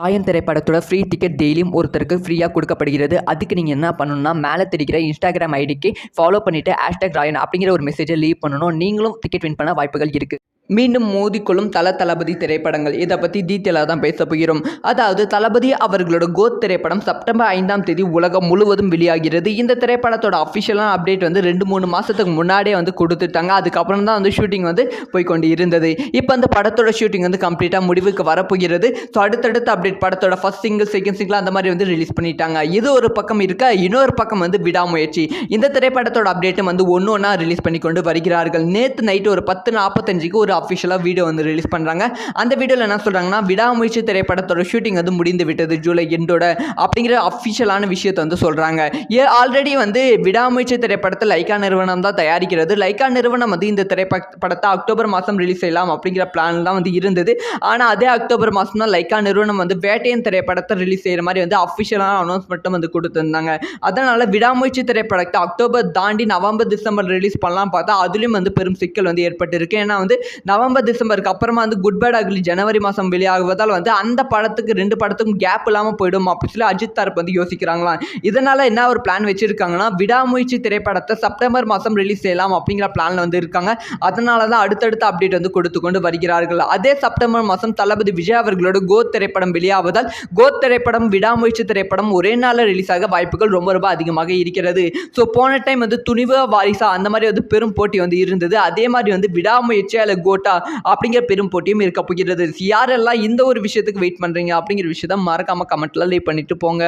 ராயன் திரைப்படத்தோட free ticket டெய்லியும் ஒருத்தருக்கு ஃப்ரீயாக கொடுக்கப்படுகிறது. அதுக்கு நீங்கள் என்ன பண்ணணும்னா, மேலே தெரிகிற இன்ஸ்டாகிராம் ஐடிக்கு ஃபாலோ பண்ணிவிட்டு #ராயன் அப்படிங்கிற ஒரு மெசேஜை லீவ் பண்ணணும். நீங்களும் டிக்கெட் வின் பண்ண வாய்ப்புகள் இருக்குது. மீண்டும் மோதிக்கொள்ளும் தளபதி திரைப்படங்கள் இதை பற்றி டீட்டெயிலாக தான் பேச போகிறோம். அதாவது தளபதி அவர்களோட கோத் திரைப்படம் செப்டம்பர் 5ஆம் தேதி உலகம் முழுவதும் வெளியாகிறது. இந்த திரைப்படத்தோட அஃபிஷியலான அப்டேட் வந்து 2-3 மாதத்துக்கு முன்னாடியே வந்து கொடுத்துட்டாங்க. அதுக்கப்புறம் தான் வந்து ஷூட்டிங் வந்து போய்கொண்டு இருந்தது. இப்போ அந்த படத்தோட ஷூட்டிங் வந்து கம்ப்ளீட்டாக முடிவுக்கு வரப்போகிறது. ஸோ அடுத்தடுத்த அப்டேட் படத்தோட ஃபர்ஸ்ட் சிங்கிள், செகண்ட் சிங்கிள் அந்த மாதிரி வந்து ரிலீஸ் பண்ணிட்டாங்க. இது ஒரு பக்கம் இருக்க, இன்னொரு பக்கம் வந்து விடாமுயற்சி. இந்த திரைப்படத்தோட அப்டேட்டும் வந்து ஒன்றா ரிலீஸ் பண்ணி கொண்டு வருகிறார்கள். நேற்று நைட்டு ஒரு 10:45க்கு ஒரு அஃபிஷியலாக வீடியோ வந்து ரிலீஸ் பண்ணுறாங்க. அந்த வீடியோவில் என்ன சொல்கிறாங்கன்னா, விடாமுயற்சி திரைப்படத்தோட ஷூட்டிங் வந்து முடிந்து விட்டது ஜூலை எண்டோட அப்படிங்கிற அஃபிஷியலான விஷயத்தை வந்து சொல்கிறாங்க. ஆல்ரெடி வந்து விடாமுயற்சி திரைப்படத்தை லைக்கா நிறுவனம் தான் தயாரிக்கிறது. லைக்கா நிறுவனம் வந்து இந்த திரைப்படத்தை அக்டோபர் மாதம் ரிலீஸ் செய்யலாம் அப்படிங்கிற பிளான் தான் வந்து இருந்தது. ஆனால் அதே அக்டோபர் மாதம் தான் லைக்கா நிறுவனம் வந்து வேட்டையன் திரைப்படத்தை ரிலீஸ் செய்கிற மாதிரி வந்து அஃபிஷியலான அனௌன்ஸ்மெண்ட்டும் வந்து கொடுத்துருந்தாங்க. அதனால் விடாமுயற்சி திரைப்படத்தை அக்டோபர் தாண்டி நவம்பர், டிசம்பர் ரிலீஸ் பண்ணலாம் பார்த்தா அதுலேயும் வந்து பெரும் சிக்கல் வந்து ஏற்பட்டிருக்கு. ஏன்னா வந்து நவம்பர், டிசம்பருக்கு அப்புறமா வந்து குட் பேட் அக்லி ஜனவரி மாதம் வெளியாகுவதால் வந்து அந்த படத்துக்கு 2 படத்துக்கும் கேப் இல்லாமல் போயிடும் அப்படின்னு சொல்லி அஜித் தரப்பு வந்து யோசிக்கிறாங்களாம். இதனால் என்ன ஒரு பிளான் வச்சிருக்காங்கன்னா, விடாமுயற்சி திரைப்படத்தை செப்டம்பர் மாதம் ரிலீஸ் செய்யலாம் அப்படிங்கிற பிளானில் வந்து இருக்காங்க. அதனால தான் அடுத்தடுத்த அப்டேட் வந்து கொடுத்து கொண்டு வருகிறார்கள். அதே செப்டம்பர் மாதம் தளபதி விஜய் அவர்களோட கோத் திரைப்படம் வெளியாவதால் கோத் திரைப்படம், விடாமுயற்சி திரைப்படம் ஒரே நாளில் ரிலீஸ் ஆக வாய்ப்புகள் ரொம்ப ரொம்ப அதிகமாக இருக்கிறது. ஸோ போன டைம் வந்து துணிவு, வாரிசா அந்த மாதிரி வந்து பெரும் போட்டி வந்து இருந்தது. அதே மாதிரி வந்து விடாமுயற்சி அல்ல கோட்டா அப்படிங்கிற பெரும் போட்டியும் இருக்க போகிறது. யாரெல்லாம் இந்த ஒரு விஷயத்துக்கு வெயிட் பண்ணுறீங்க அப்படிங்கிற விஷயத்தை மறக்காம கமெண்ட்ல லீவ் பண்ணிட்டு போங்க.